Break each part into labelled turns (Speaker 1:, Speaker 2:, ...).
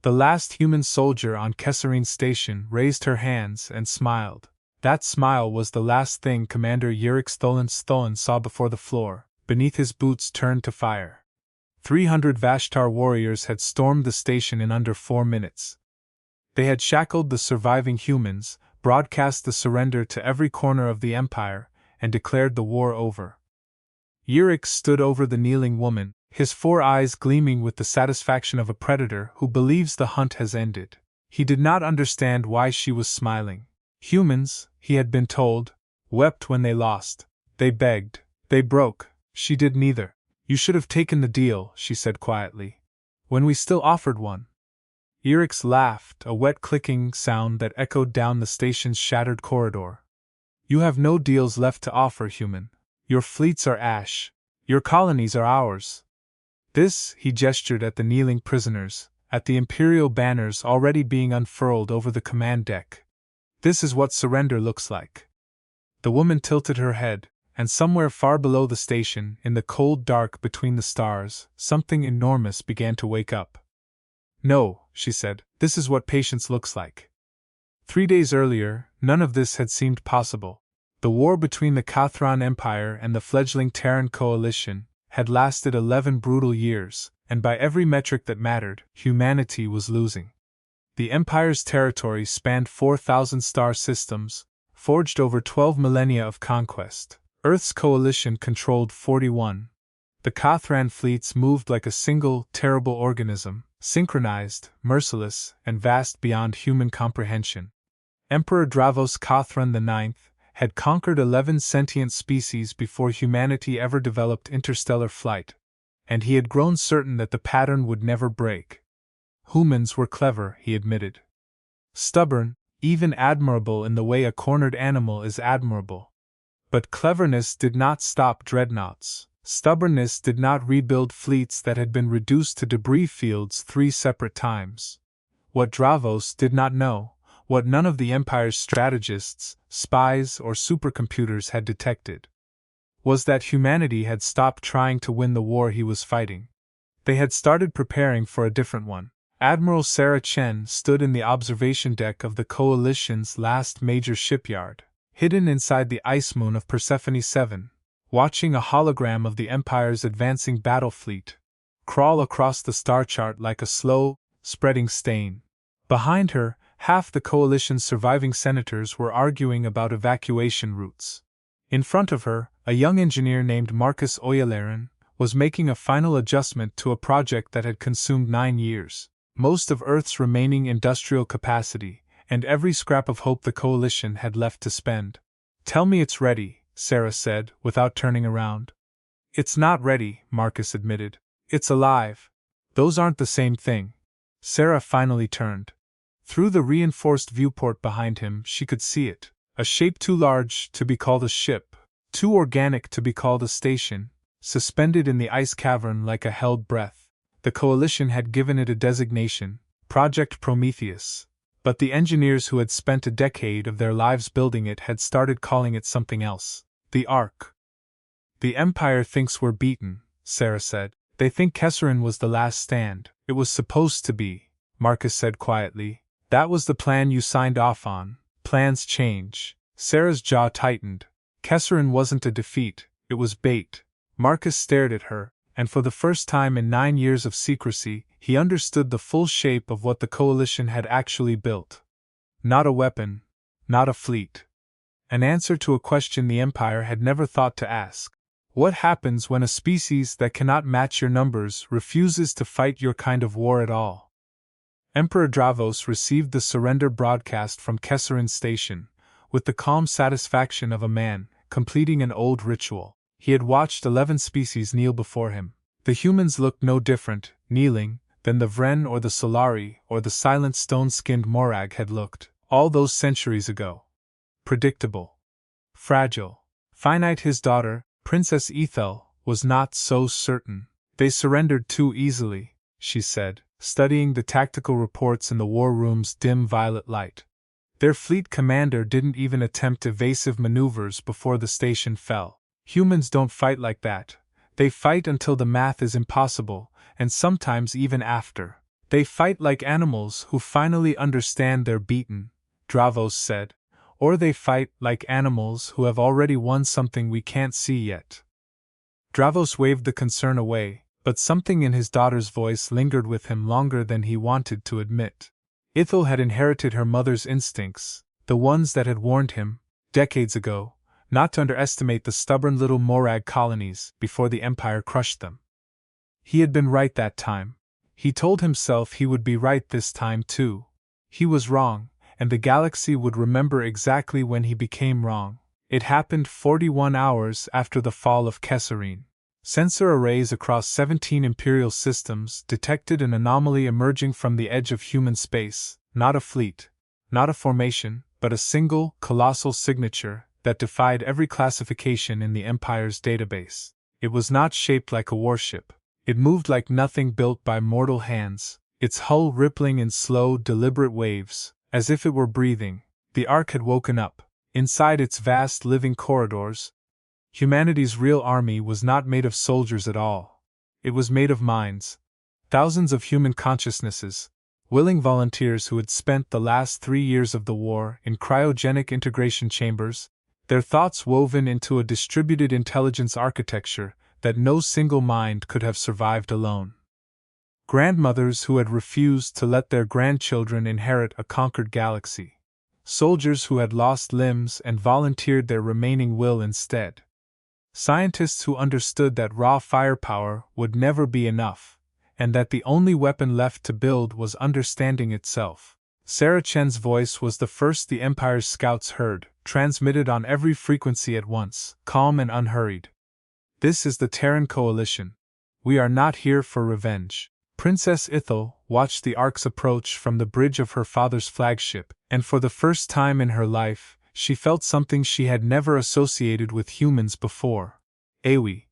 Speaker 1: The last human soldier on Kesserine Station raised her hands and smiled. That smile was the last thing Commander Yurik Stolen saw before the floor, beneath his boots, turned to fire. 300 Vashtar warriors had stormed the station in under 4 minutes. They had shackled the surviving humans, broadcast the surrender to every corner of the Empire, and declared the war over. Yurik stood over the kneeling woman, his 4 eyes gleaming with the satisfaction of a predator who believes the hunt has ended. He did not understand why she was smiling. Humans, he had been told, wept when they lost. They begged. They broke. She did neither. You should have taken the deal, she said quietly. When we still offered one. Yurik laughed, a wet clicking sound that echoed down the station's shattered corridor. You have no deals left to offer, human. Your fleets are ash. Your colonies are ours. This, he gestured at the kneeling prisoners, at the Imperial banners already being unfurled over the command deck. This is what surrender looks like. The woman tilted her head, and somewhere far below the station, in the cold dark between the stars, something enormous began to wake up. No, she said, this is what patience looks like. 3 days earlier, none of this had seemed possible. The war between the Cathran Empire and the fledgling Terran coalition had lasted 11 brutal years, and by every metric that mattered, humanity was losing. The Empire's territory spanned 4,000 star systems, forged over 12 millennia of conquest. Earth's coalition controlled 41. The Cathran fleets moved like a single, terrible organism, synchronized, merciless, and vast beyond human comprehension. Emperor Dravos Cathran IX had conquered 11 sentient species before humanity ever developed interstellar flight, and he had grown certain that the pattern would never break. Humans were clever, he admitted. Stubborn, even admirable in the way a cornered animal is admirable. But cleverness did not stop dreadnoughts. Stubbornness did not rebuild fleets that had been reduced to debris fields 3 separate times. What Dravos did not know, what none of the Empire's strategists, spies, or supercomputers had detected, was that humanity had stopped trying to win the war he was fighting. They had started preparing for a different one. Admiral Sarah Chen stood in the observation deck of the Coalition's last major shipyard, hidden inside the ice moon of Persephone 7, watching a hologram of the Empire's advancing battle fleet crawl across the star chart like a slow, spreading stain. Behind her, half the Coalition's surviving senators were arguing about evacuation routes. In front of her, a young engineer named Marcus Oyelaren was making a final adjustment to a project that had consumed 9 years, most of Earth's remaining industrial capacity, and every scrap of hope the Coalition had left to spend. Tell me it's ready, Sarah said, without turning around. It's not ready, Marcus admitted. It's alive. Those aren't the same thing. Sarah finally turned. Through the reinforced viewport behind him, she could see it. A shape too large to be called a ship, too organic to be called a station, suspended in the ice cavern like a held breath. The Coalition had given it a designation, Project Prometheus, but the engineers who had spent a decade of their lives building it had started calling it something else. The Ark. The Empire thinks we're beaten, Sarah said. They think Kesserine was the last stand. It was supposed to be, Marcus said quietly. That was the plan you signed off on. Plans change. Sarah's jaw tightened. Kesserine wasn't a defeat, it was bait. Marcus stared at her, and for the first time in 9 years of secrecy, he understood the full shape of what the Coalition had actually built. Not a weapon, not a fleet. An answer to a question the Empire had never thought to ask. What happens when a species that cannot match your numbers refuses to fight your kind of war at all? Emperor Dravos received the surrender broadcast from Kesserine Station, with the calm satisfaction of a man completing an old ritual. He had watched 11 species kneel before him. The humans looked no different, kneeling, than the Vren or the Solari or the silent stone-skinned Morag had looked, all those centuries ago. Predictable. Fragile. Finite. His daughter, Princess Ethel, was not so certain. They surrendered too easily, she said, studying the tactical reports in the war room's dim violet light. Their fleet commander didn't even attempt evasive maneuvers before the station fell. Humans don't fight like that. They fight until the math is impossible, and sometimes even after. They fight like animals who finally understand they're beaten, Dravos said, or they fight like animals who have already won something we can't see yet. Dravos waved the concern away, but something in his daughter's voice lingered with him longer than he wanted to admit. Ithel had inherited her mother's instincts, the ones that had warned him, decades ago, not to underestimate the stubborn little Morag colonies before the Empire crushed them. He had been right that time. He told himself he would be right this time too. He was wrong, and the galaxy would remember exactly when he became wrong. It happened 41 hours after the fall of Kesserine. Sensor arrays across 17 Imperial systems detected an anomaly emerging from the edge of human space, not a fleet, not a formation, but a single, colossal signature that defied every classification in the Empire's database. It was not shaped like a warship. It moved like nothing built by mortal hands, its hull rippling in slow, deliberate waves, as if it were breathing. The Ark had woken up. Inside its vast living corridors, humanity's real army was not made of soldiers at all. It was made of minds. Thousands of human consciousnesses, willing volunteers who had spent the last 3 years of the war in cryogenic integration chambers, their thoughts woven into a distributed intelligence architecture that no single mind could have survived alone. Grandmothers who had refused to let their grandchildren inherit a conquered galaxy. Soldiers who had lost limbs and volunteered their remaining will instead. Scientists who understood that raw firepower would never be enough, and that the only weapon left to build was understanding itself. Sarah Chen's voice was the first the Empire's scouts heard, transmitted on every frequency at once, calm and unhurried. This is the Terran Coalition. We are not here for revenge. Princess Ithel watched the Arks approach from the bridge of her father's flagship, and for the first time in her life, she felt something she had never associated with humans before. Awi.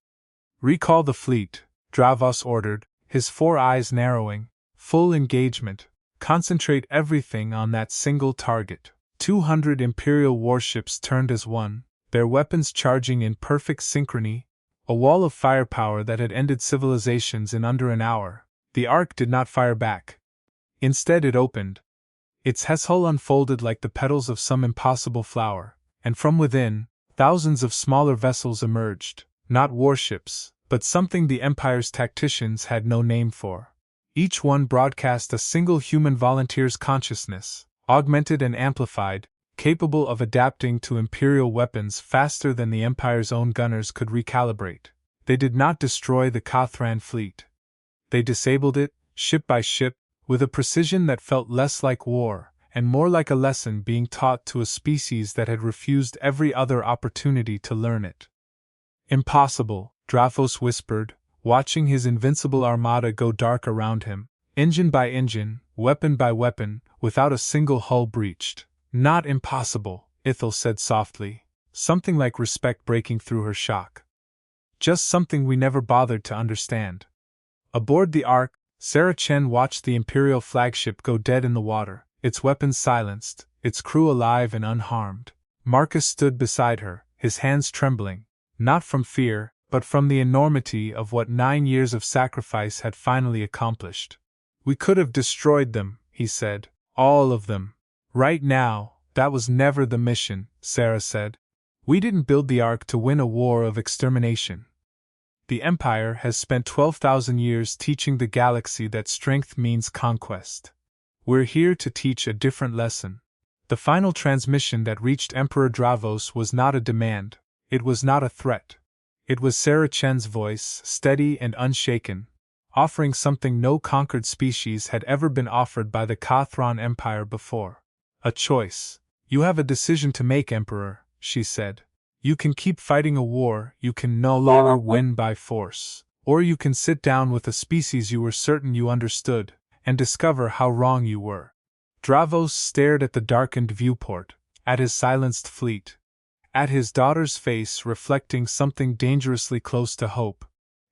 Speaker 1: Recall the fleet, Dravos ordered, his 4 eyes narrowing. Full engagement. Concentrate everything on that single target. 200 Imperial warships turned as one, their weapons charging in perfect synchrony, a wall of firepower that had ended civilizations in under an hour. The Ark did not fire back. Instead it opened. Its hull unfolded like the petals of some impossible flower, and from within, thousands of smaller vessels emerged, not warships, but something the Empire's tacticians had no name for. Each one broadcast a single human volunteer's consciousness, augmented and amplified, capable of adapting to Imperial weapons faster than the Empire's own gunners could recalibrate. They did not destroy the Kathran fleet. They disabled it, ship by ship, with a precision that felt less like war, and more like a lesson being taught to a species that had refused every other opportunity to learn it. Impossible, Dravos whispered, watching his invincible armada go dark around him, engine by engine, weapon by weapon, without a single hull breached. Not impossible, Ithel said softly, something like respect breaking through her shock. Just something we never bothered to understand. Aboard the Ark, Sarah Chen watched the Imperial flagship go dead in the water, its weapons silenced, its crew alive and unharmed. Marcus stood beside her, his hands trembling, not from fear, but from the enormity of what 9 years of sacrifice had finally accomplished. We could have destroyed them, he said, all of them. Right now, that was never the mission, Sarah said. We didn't build the Ark to win a war of extermination. The Empire has spent 12,000 years teaching the galaxy that strength means conquest. We're here to teach a different lesson. The final transmission that reached Emperor Dravos was not a demand, it was not a threat. It was Sarah Chen's voice, steady and unshaken, offering something no conquered species had ever been offered by the Kathran Empire before. A choice. You have a decision to make, Emperor, she said. You can keep fighting a war you can no longer win by force, or you can sit down with a species you were certain you understood, and discover how wrong you were. Dravos stared at the darkened viewport, at his silenced fleet, at his daughter's face reflecting something dangerously close to hope,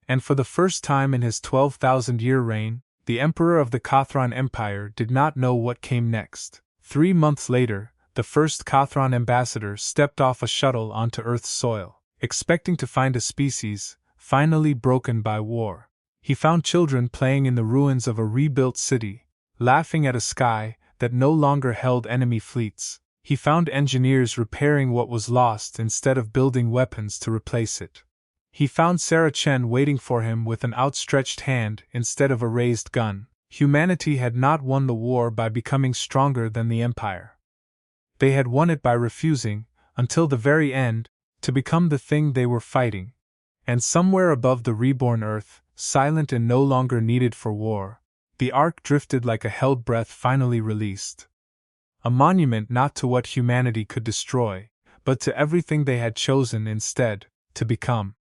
Speaker 1: and for the first time in his 12,000-year reign, the Emperor of the Kathran Empire did not know what came next. 3 months later, the first Kathran ambassador stepped off a shuttle onto Earth's soil, expecting to find a species, finally broken by war. He found children playing in the ruins of a rebuilt city, laughing at a sky that no longer held enemy fleets. He found engineers repairing what was lost instead of building weapons to replace it. He found Sarah Chen waiting for him with an outstretched hand instead of a raised gun. Humanity had not won the war by becoming stronger than the Empire. They had won it by refusing, until the very end, to become the thing they were fighting. And somewhere above the reborn Earth, silent and no longer needed for war, the Ark drifted like a held breath finally released. A monument not to what humanity could destroy, but to everything they had chosen instead to become.